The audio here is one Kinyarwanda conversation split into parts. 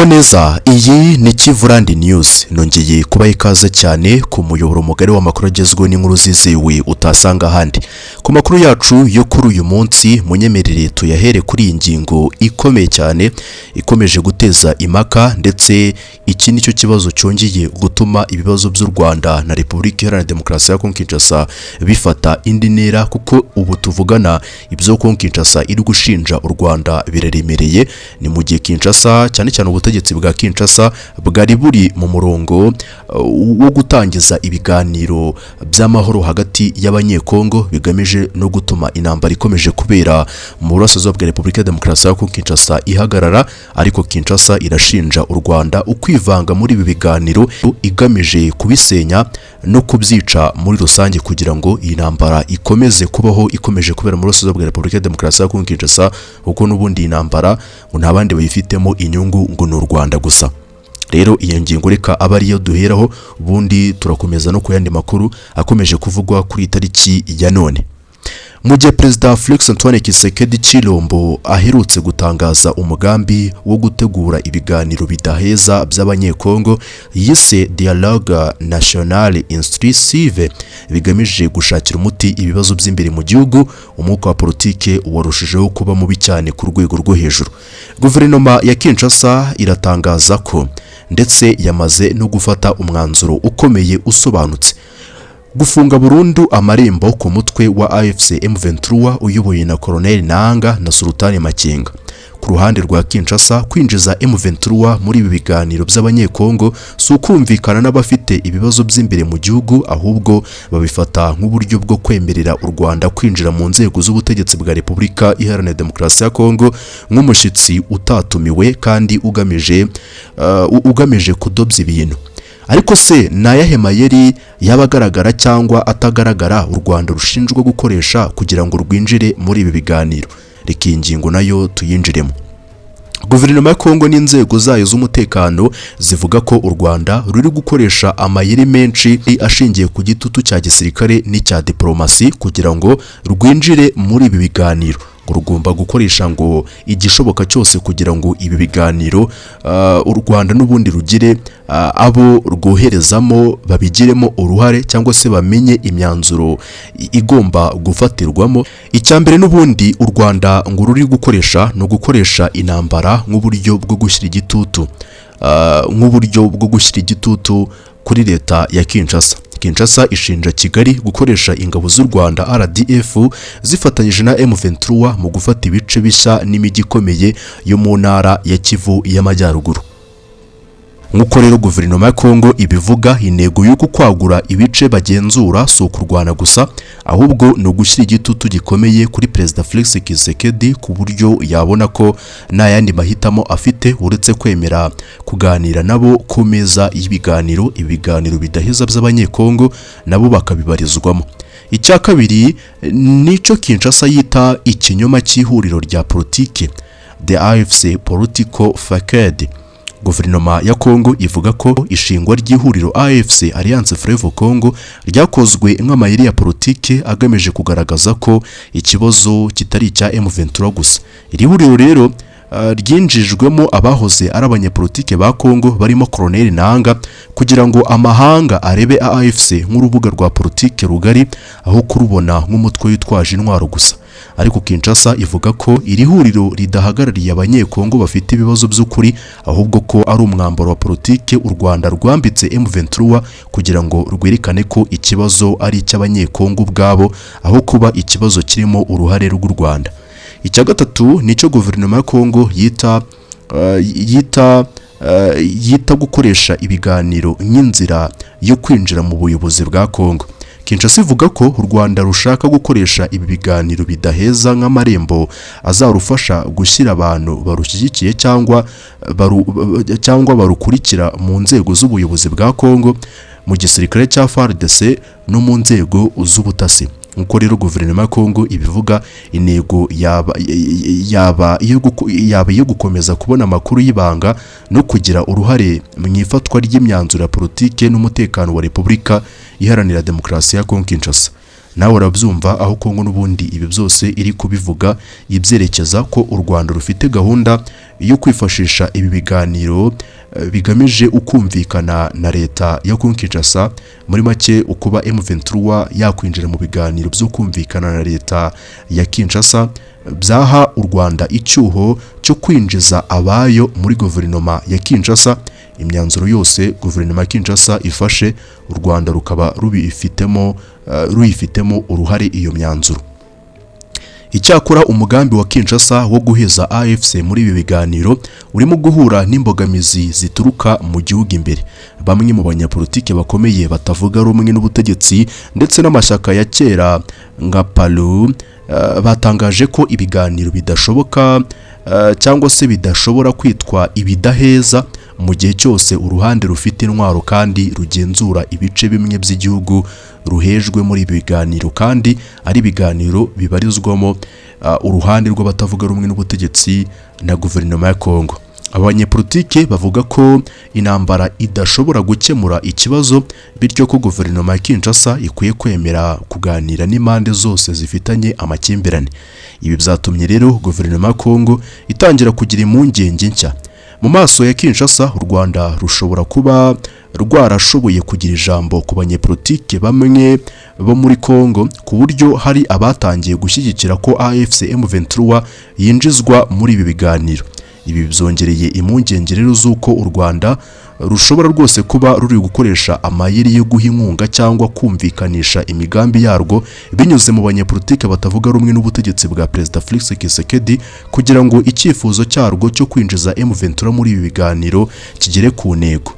Muraho neza, iyi ni Kivu News. Nongeye kubaha ikaze cyane ku muyoboro mugari w'amakuru agezweho n'inkuru zizewe utasanga ahandi. Ku makuru yacu yo kuri uyu munsi munyemerere tuyahere kuri iyi ngingo ikomeye cyane ikomeje guteza impaka, ndetse iki nicyo kibazo cyongeye gutuma ibibazo by'u Rwanda na Repubulika Iharanira Demokarasi ya Kinshasa bifata indi ntera, kuko ubu tuvugana ibyo Kinshasa iri gushinja u Rwanda biraremereye. Ni mu gihe Kinshasa cyane ubutegetsi bwa Kinshasa bwari buri mu murongo wo gutangiza ibiganiro by'amahoro hagati y'abanyekongo bigamije no gutuma intambara ikomeje kubera mu burasirazuba bwa Repubulika Demokarasi ya Kinshasa ihagarara, ariko Kinshasa irashinja u Rwanda ukwivanga muri ibi biganiro igamije kubisenya no kubyica muri rusange, kugira ngo iyi ntambara ikomeze kubaho, ikomeje kubera mu burasirazuba bwa Repubulika Demokarasi ya Kinshasa, kuko n'ubundi intambara ngo nta bandi bayifitemo inyungu ngo ni u Rwanda gusa. Rero iyo ngingo reka aba ariyo duheraho, ubundi turakomeza no ku yandi makuru akomeje kuvugwa kuri tariki ya none. Mu gihe Perezida Felix Antoine Tshisekedi Tshilombo aherutse gutangaza umugambi wo gutegura ibiganiro bidaheza by'abanyekongo yise Dialogue National Inclusive bigamije gushakira umuti ibibazo by'imbere mu gihugu, umwuka wa politiki warushijeho kuba mubi cyane ku rwego rwo hejuru. Guverinoma ya Kinshasa iratangaza ko ndetse yamaze no gufata umwanzuro ukomeye usobanutse gufunga burundu amarembo ku mutwe wa AFC M23 uyoboye na Colonel Nanga na Sultani Makenga. Ku ruhande rwa Kinshasa, kwinjiza M23 muri ibi biganiro by'abanyekongo si ukumvikana n'abafite ibibazo by'imbere mu gihugu, ahubwo babifata nk'uburyo bwo kwemerera u Rwanda kwinjira mu nzego z'ubutegetsi bwa Repubulika Iharanira Demokarasi ya Congo nk'umushyitsi utatumiwe kandi ugamije kudobya ibintu. Ariko se ni ayahe mayeri y'abagaragara cyangwa atagaragara u Rwanda rushinjwa gukoresha kugira ngo rwinjire muri ibi biganiro? Reka iyi ngingo nayo tuyinjiremo. Guverinoma ya Congo n'inzego zayo z'umutekano zivuga ko u Rwanda ruri gukoresha amayeri menshi ashingiye ku gitutu cya gisirikare n'icya diplomasi kugira ngo rwinjire muri ibi biganiro. Rugomba gukoresha ngo igishoboka cyose kugira ngo ibi biganiro u Rwanda n'ubundi rugire abo rwoherezamo babigiremo uruhare, cyangwa se bamenye imyanzuro igomba gufatirwamo. Icyambere n'ubundi u Rwanda ngo ruri gukoresha no gukoresha intambara nk'uburyo bwo gushyira igitutu kuri leta ya Kinshasa. Kinshasa ishinja Kigali gukoresha ingabo z'u Rwanda RDF zifatanyije na M23 mu gufata ibice bishya n'imijyi ikomeye yo mu ntara ya Kivu y'Amajyaruguru. Nk'uko rero guverinoma ya Congo ibivuga, intego y'uko kwagura ibice bagenzura si ukurwana gusa, ahubwo no gushyira igitutu gikomeye kuri Perezida Felix Tshisekedi ku buryo yabona ko nta yandi mahitamo afite uretse kwemera kuganira nabo ku meza y'ibiganiro, ibiganiro bidaheza by'abanyekongo nabo bakabibarizwamo. Icya kabiri nico Kinshasa yita ikinyoma cy'ihuriro rya Politiki, the AFC Political Facade. Guverinoma ya Congo ivuga ko ishingwa ry'ihuriro AFC Alliance Fleuve Congo ryakozwe nk'amayeri ya politiki agamije kugaragaza ko ikibazo kitari icya M23 gusa. Iri huriro rero ryinjijwemo abahoze ari abanyepolitike ba Congo barimo Colonel Nanga kugira ngo amahanga arebe AFC nk'urubuga rwa politiki rugari aho kurubona nk'umutwe witwaje intwaro gusa. Ariko Kinshasa ivuga ko iri huriro ridahagarariye abanyekongo bafite ibibazo by'ukuri, ahubwo ko ari umwambaro wa politiki u Rwanda rwambitse M23 kugira ngo rwerekane ko ikibazo ari icy'abanyekongo ubwabo aho kuba ikibazo kirimo uruhare rw'u Rwanda. Icya gatatu nicyo guverinoma ya Congo yita gukoresha ibiganiro nk'inzira yo kwinjira mu buyobozi bwa Congo. Kinshasa ivuga ko u Rwanda rushaka gukoresha ibi biganiro bidaheza nk'amarembo azarufasha gushyira abantu barushyigikiye cyangwa barukurikira mu nzego z'ubuyobozi bwa Congo, mu gisirikare cya FARDC no mu nzego z'ubutasi. Nk'uko rero guverinoma ya Congo ibivuga, intego yaba iyo gukomeza kubona amakuru y'ibanga no kugira uruhare mu ifatwa ry'imyanzuro ya politiki n'umutekano wa Repubulika Iharanira Demokarasi ya Kinshasa. nawe urabyumva aho Congo n'ubundi ibi byose iri kubivuga ibyerekeza ko u Rwanda rufite gahunda yo kwifashisha ibi biganiro bigamije ukumvikana na leta ya Kinshasa, muri make ukuba M23 yakwinjira mu biganiro byo kumvikana na leta ya Kinshasa byaha u Rwanda icyuho cyo kwinjiza abayo muri guverinoma ya Kinshasa. Imyanzuro yose guverinoma ya Kinshasa ifashe u Rwanda rukaba ruyifitemo uruhare iyo myanzuro. Icyakora umugambi wa Kinshasa wo guheza AFC muri ibi biganiro urimo guhura n'imbogamizi zituruka mu gihugu imbere. Bamwe mu banyapolitike bakomeye batavuga rumwe n'ubutegetsi ndetse n'amashyaka ya kera nka Palu batangaje ko ibiganiro bidashoboka cyangwa se bidashobora kwitwa ibidaheza mu gihe cyose uruhande rufite intwaro kandi rugenzura ibice bimwe by'igihugu ruhejwe muri ibi biganiro, kandi ari ibiganiro bibarizwamo uruhande rw'abatavuga rumwe n'ubutegetsi na guverinoma ya Congo. Abanyepolitike bavuga ko intambara idashobora gukemura ikibazo, bityo ko guverinoma ya Kinshasa ikwiye kwemera kuganira n'impande zose zifitanye amakimbirane. Ibi byatumye rero guverinoma ya Congo itangira kugira impungenge nshya. Mu maso ya Kinshasa, u Rwanda rushobora kuba rwarashoboye kugira ijambo ku banyepolitike bamwe bo muri Congo, ku buryo hari abatangiye gushyigikira ko AFC M23 yinjizwa muri ibi biganiro. Ibi byongereye impungenge rero z'uko u Rwanda rushobora rwose kuba ruri gukoresha amayeri yo guha inkunga cyangwa kumvikanisha imigambi yarwo binyuze mu banyepolitike batavuga rumwe n'ubutegetsi bwa Perezida Felix Tshisekedi, kugira ngo icyifuzo cyarwo cyo kwinjiza M23 muri ibi biganiro kigere ku ntego.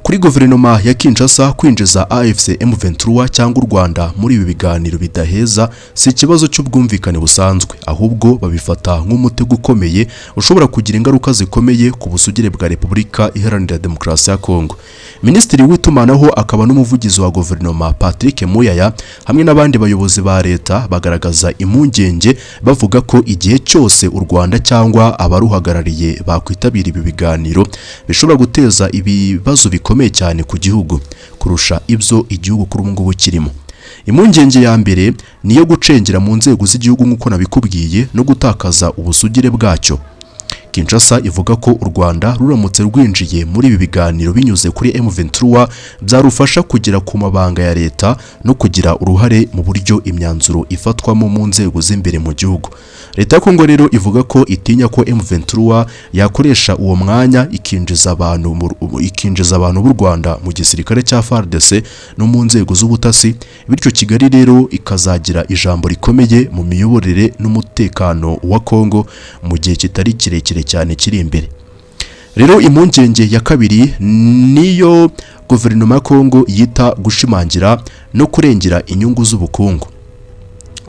Kuri guverinoma ya Kinshasa, kwinjiza AFC M23 cyangwa u Rwanda muri ibi biganiro bidaheza si ikibazo cy'ubwumvikane busanzwe, ahubwo babifata nk'umutego ukomeye ushobora kugira ingaruka zikomeye ku busugire bwa Repubulika Iharanira Demokarasi ya Congo. Minisitiri w'itumanaho akaba n'umuvugizi wa guverinoma Patrick Muyaya hamwe n'abandi bayobozi ba leta bagaragaza impungenge, bavuga ko igihe cyose u Rwanda cyangwa abaruhagarariye bakwitabira ibi biganiro bishobora guteza ibibazo bikomeye cyane ku gihugu kurusha ibyo igihugu kuri ubu ngubu kirimo. Impungenge ya mbere niyo gucengera mu nzego z'igihugu nk'uko nabikubwiye no gutakaza ubusugire bwacyo. Kinshasa ivuga ko u Rwanda ruramutse rwinjiye muri ibi biganiro binyuze kuri M23 byarufasha kugera ku mabanga ya leta no kugira uruhare mu buryo imyanzuro ifatwamo mu nzego z'imbere mu gihugu. Leta ya Congo rero ivuga ko itinya ko M23 yakoresha uwo mwanya ikinjiza abantu b'u Rwanda mu gisirikare cya FARDC no mu nzego z'ubutasi, bityo Kigali rero ikazagira ijambo rikomeye mu miyoborere n'umutekano wa Congo mu gihe kitari kirekire cyane kiri imbere. Rero impungenge ya kabiri niyo guverinoma ya Congo yita gushimangira no kurengera inyungu z'ubukungu.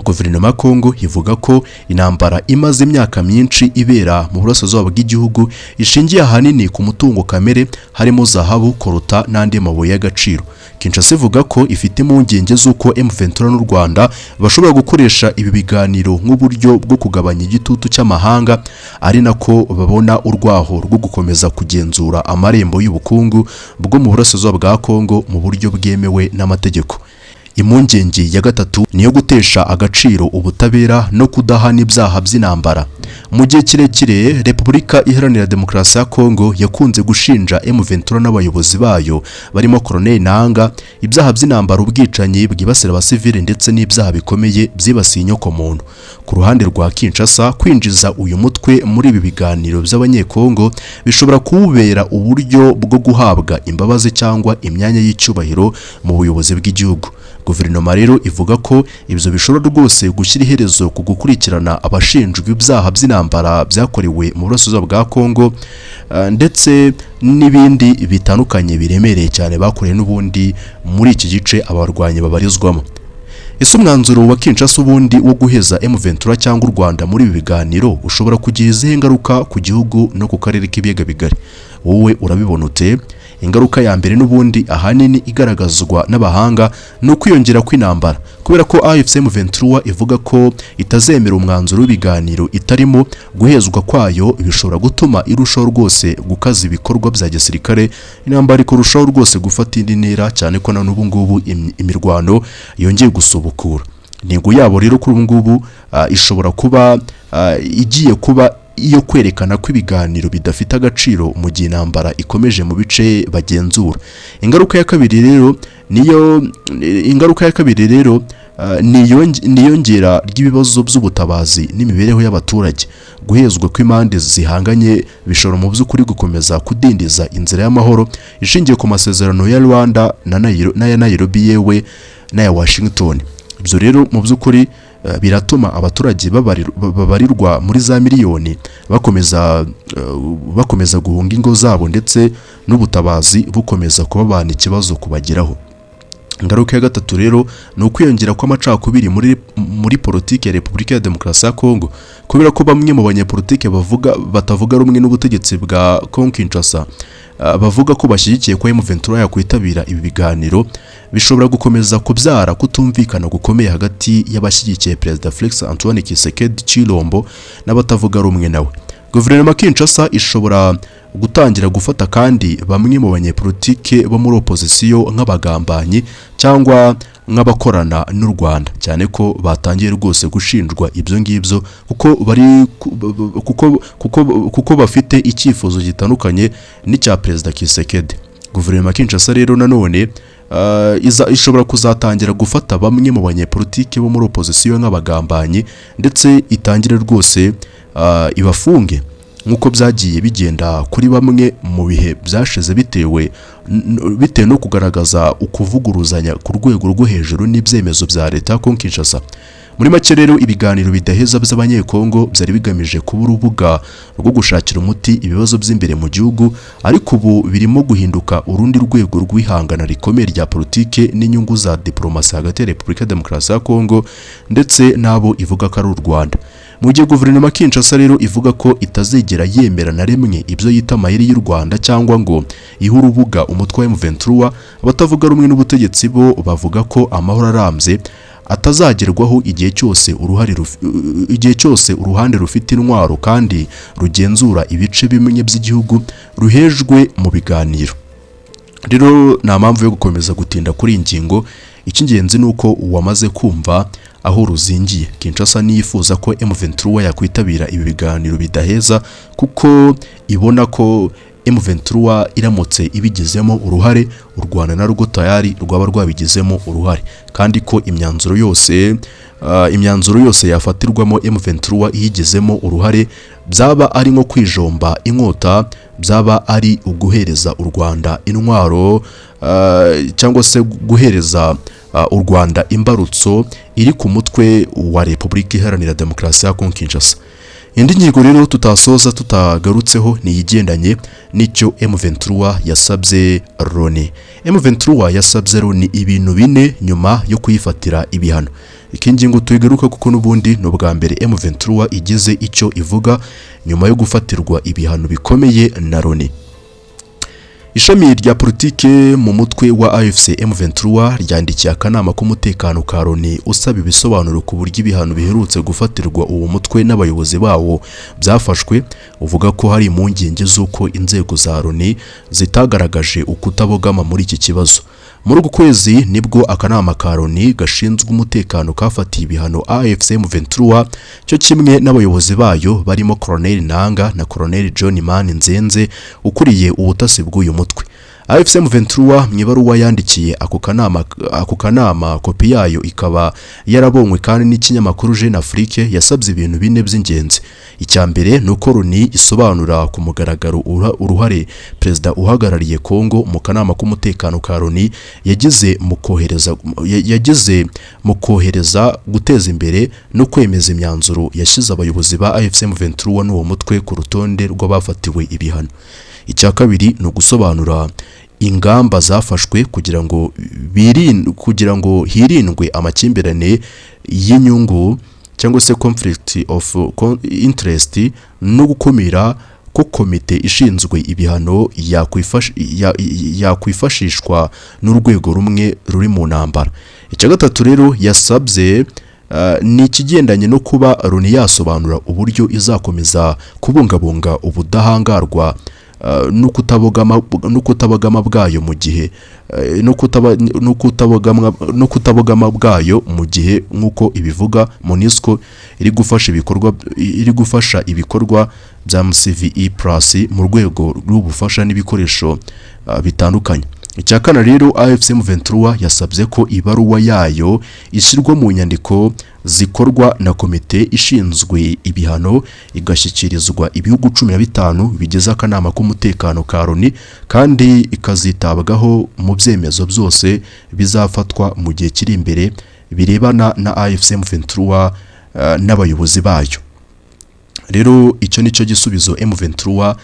Guverinoma ya Congo ivuga ko intambara imaze imyaka myinshi ibera mu burasirazuba bw'igihugu ishingiye ahanini ku mutungo kamere harimo zahabu, korota n'andi mabuye y'agaciro. Kinshasa ivuga ko ifite impungenge z'uko M23 n'u Rwanda bashobora gukoresha ibi biganiro nk'uburyo bwo kugabanya igitutu cy'amahanga, ari nako babona urwaho rwo gukomeza kugenzura amarembo y'ubukungu bwo mu burasirazuba bwa Congo mu buryo bwemewe n'amategeko. Impungenge ya gatatu niyo gutesha agaciro ubutabera no kudahana ibyaha by'intambara. Mu gihe kirekire Repubulika Iharanira Demokarasi ya Congo yakunze gushinja M23 n'abayobozi bayo barimo Colonel Nanga ibyaha by'intambara, ubwicanyi bwibasira abasivile ndetse n'ibyaha bikomeye byibasiye inyoko muntu. Ku ruhande rwa Kinshasa, kwinjiza uyu mutwe muri ibi biganiro by'abanyekongo bishobora kubera uburyo bwo guhabwa imbabazi cyangwa imyanya y'icyubahiro mu buyobozi bw'igihugu. Guverinoma rero ivuga ko ibyo bishobora rwose gushyira iherezo ku gukurikirana abashinjwa ibyaha by'intambara byakorewe mu burasirazuba bwa Congo ndetse n'ibindi bitandukanye biremereye cyane bakorewe n'ubundi muri iki gice abarwanyi babarizwamo. Ese umwanzuro wa Kinshasa ubundi wo guheza M23 cyangwa u Rwanda muri ibi biganiro ushobora kugira izihe ngaruka ku gihugu no ku karere k'ibiyaga bigari? Wowe urabibona ute? ingaruka ya mbere n'ubundi ahanini igaragazwa n'abahanga no kwiyongera kw'intambara kubera ko M23 ivuga ko itazemera umwanzuro w'ibiganiro itarimo guhezwa kwayo bishobora gutuma irushaho rwose gukaza ibikorwa bya gisirikare intambara ikurushaho rwose gufata indi ntera cyane ko na n'ubu ngubu imirwano yongeye gusubukura intego yabo rero kuri ubu ngubu ishobora kuba igiye kuba iyo kwerekana ko ibiganiro bidafite agaciro mu gihe intambara ikomeje mu bice bagenzura. Ingaruka ya kabiri rero niyongera ry'ibibazo by'ubutabazi n'imibereho y'abaturage. Guhezwa kw'impande zihanganye bishobora mu by'ukuri gukomeza kudindiza inzira y'amahoro ishingiye ku masezerano ya Rwanda na Nairobi yewe na Washington. Ibyo rero mu by'ukuri biratuma abaturage babarirwa muri za miliyoni bakomeza guhunga ingo zabo ndetse n'ubutabazi bukomeza kubabana ikibazo kubageraho. Ingaruka ya gatatu rero ni ukwiyongera kw'amacakubiri muri politiki ya Repubulika ya Demokarasi ya Congo kubera ko bamwe mu banyepolitike batavuga rumwe n'ubutegetsi bwa Kinshasa bavuga ko bashyigikiye ko M23 yakwitabira ibi biganiro bishobora gukomeza kubyara kutumvikana gukomeye hagati y'abashyigikiye Perezida Felix Antoine Tshisekedi Chilombo n'abatavuga rumwe nawe. Guverinoma Kinshasa ishobora gutangira gufata kandi bamwe mu banyepolitike bo muri opposition nk'abagambanyi cyangwa nk'abakorana n'u Rwanda cyane ko batangiye rwose gushinjwa ibyo ngibyo kuko bafite icyifuzo gitandukanye n'icya Perezida Tshisekedi. Guverinoma Kinshasa rero nanone ishobora kuzatangira gufata bamwe mu banyepolitike bo muri opposition nk'abagambanyi ndetse itangire rwose ibafunge nk'uko byagiye bigenda kuri bamwe mu bihe byashize bitewe no kugaragaza ukuvuguruzanya ku rwego rwo hejuru n'ibyemezo bya leta ya Kinshasa. Muri make rero ibiganiro bidaheza by'abanyekongo byari bigamije kuba urubuga rwo gushakira umuti ibibazo by'imbere mu gihugu ariko ubu birimo guhinduka urundi rwego rw'ihangana rikomeye rya politike n'inyungu za diplomasi hagati ya Repubulika ya Demokarasi ya Congo ndetse nabo ivuga ko ari u Rwanda. Mu gihe guverinoma Kinshasa rero ivuga ko itazigera yemera na rimwe ibyo yita amayeri y'u Rwanda cyangwa ngo ihe urubuga umutwe wa M23, abatavuga rumwe n'ubutegetsi bo bavuga ko amahoro arambye atazagerwaho igihe cyose uruhande rufite intwaro kandi rugenzura ibice bimwe by'igihugu ruhejwe mu biganiro. Rero nta mpamvu yo gukomeza gutinda kuri ingingo. Icy'ingenzi nuko wamaze kumva aho ruzingiye. Kinshasa niyifuza ko M23 yakwitabira ibi biganiro bidaheza kuko ibona ko M23 iramutse ibigizemo uruhare u Rwanda na rwo tayari rwaba rwabigizemo uruhare kandi ko imyanzuro yose yafatirwamo M23 yigizemo uruhare byaba ari nko kwijomba inkota, byaba ari uguhereza u Rwanda intwaro cyangwa se guhereza u Rwanda imbarutso iri ku mutwe wa Repubulika Iharanira Demokarasi ya Kinshasa. Indi nyigo rero tutasoza tutagarutseho ni yigendanye n'icyo M23 yasabye Loni. M23 yasabye Loni ibintu bine nyuma yo kuyifatira ibihano. Ikingingo tuyigaruka kuko n'ubundi no bwa mbere M23 igize icyo ivuga nyuma yo gufatirwa ibihano bikomeye na Loni. Ishami rya politike mu mutwe wa AFC M23 ryandikiye akanama k'umutekano ka Loni usaba ibisobanuro ku buryo ibihano biherutse gufatirwa uwo mutwe n'abayobozi bawo byafashwe, uvuga ko hari impungenge z'uko inzego za Loni zitagaragaje ukutabogama muri iki kibazo. Muri uku kwezi nibwo akanama ka Loni gashinzwe umutekano kafatiye ibihano AFC M23 cyo kimwe n'abayobozi bayo barimo Colonel Nanga na Colonel John Nzenze ukuriye ubutasi bw'uyu mutwe. AFC M23 mwibaruwa yandikiye ako kanama kopi yayo ikaba yarabonywe kandi n'ikinyamakuru Jeune Afrique yasabye ibintu bine by'ingenzi. Icyambere nuko Loni isobanura ku mugaragaro uruhare Perezida uhagarariye Congo mu kanama k'umutekano ka Loni yagize mu kohereza guteza imbere no kwemeza imyanzuro yashize abayobozi ba AFC M23 n'uwo mutwe ku rutonde rw'abafatiwe ibihano. Icya kabiri no gusobanura ingamba zafashwe kugira ngo hirindwe amakimbirane y'inyungu cyangwa se conflict of interest no gukumira ko komite ishinzwe ibihano yakwifashishwa n'urwego rumwe ruri mu ntambara. Icya gatatu rero yasabye ni ikigendanye no kuba Loni yasobanura uburyo izakomeza kubungabunga ubudahangarwa no kutabogama bwayo mu gihe no kutabogama bwayo mu gihe nk'uko ibivuga MONUSCO iri gufasha ibikorwa bya MCVE+ mu rwego rw'ubufasha n'ibikoresho bitandukanye. Icya kane rero AFC M23 yasabye ko ibaruwa yayo ishyirwa mu nyandiko zikorwa na komite ishinzwe ibihano igashyikirizwa ibihugu 15 bigize akanama k'umutekano ka Loni, kandi ikazitabwaho mu byemezo byose bizafatwa mu gihe kiri imbere birebana na AFC M23 n'abayobozi bayo. Rero icyo nicyo gisubizo M23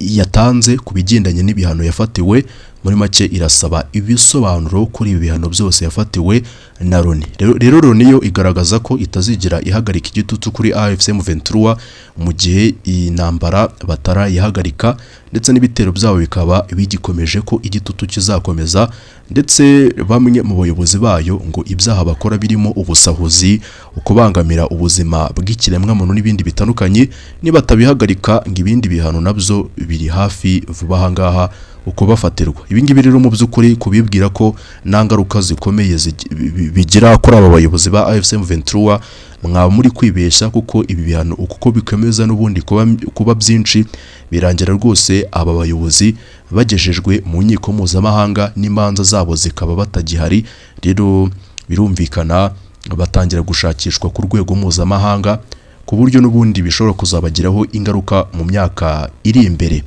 yatanze ku bigendanye n'ibihano yafatiwe. Muri make irasaba ibisobanuro kuri ibi bihano byose yafatiwe na Loni. Rero Loni yo igaragaza ko itazigira ihagarika igitutu kuri AFC M23 mu gihe iyi ntambara batarayihagarika, ndetse n'ibitero byabo bikaba bigikomeje ko igitutu kizakomeza, ndetse bamwe mu bayobozi bayo ngo ibyaha bakora birimo ubusahuzi, ukubangamira ubuzima bw'ikiremwamuntu n'ibindi bitandukanye, niba tabihagarika ngo ibindi bihano nabyo biri hafi vuba aha ngaha uko bafatirwa. Ibingibi rero mu by'ukuri kubibwira ko nta ngaruka zikomeye bigira kuri aba bayobozi ba AFC M23 mwaba muri kwibeshya, kuko ibi bihano uko bikomeza n'ubundi kuba byinshi birangira rwose aba bayobozi bagejejwe mu nkiko mpuzamahanga n'imanza zabo zikaba batagihari. Rero birumvikana batangira gushakishwa ku rwego mpuzamahanga, ku buryo n'ubundi bishobora kuzabagiraho ingaruka mu myaka iri imbere.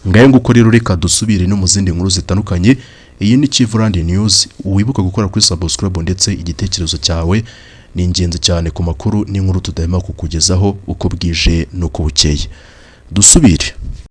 Ngaye nguko rero reka dusubire no mu zindi nkuru zitandukanye. Iyi ni z'uRwanda News, wibuka gukora kuri subscribe ndetse igitekerezo cyawe ni ingenzi cyane ku makuru n'inkuru tudahema kukugezaho uko bwije n'uko bukeye. Dusubire.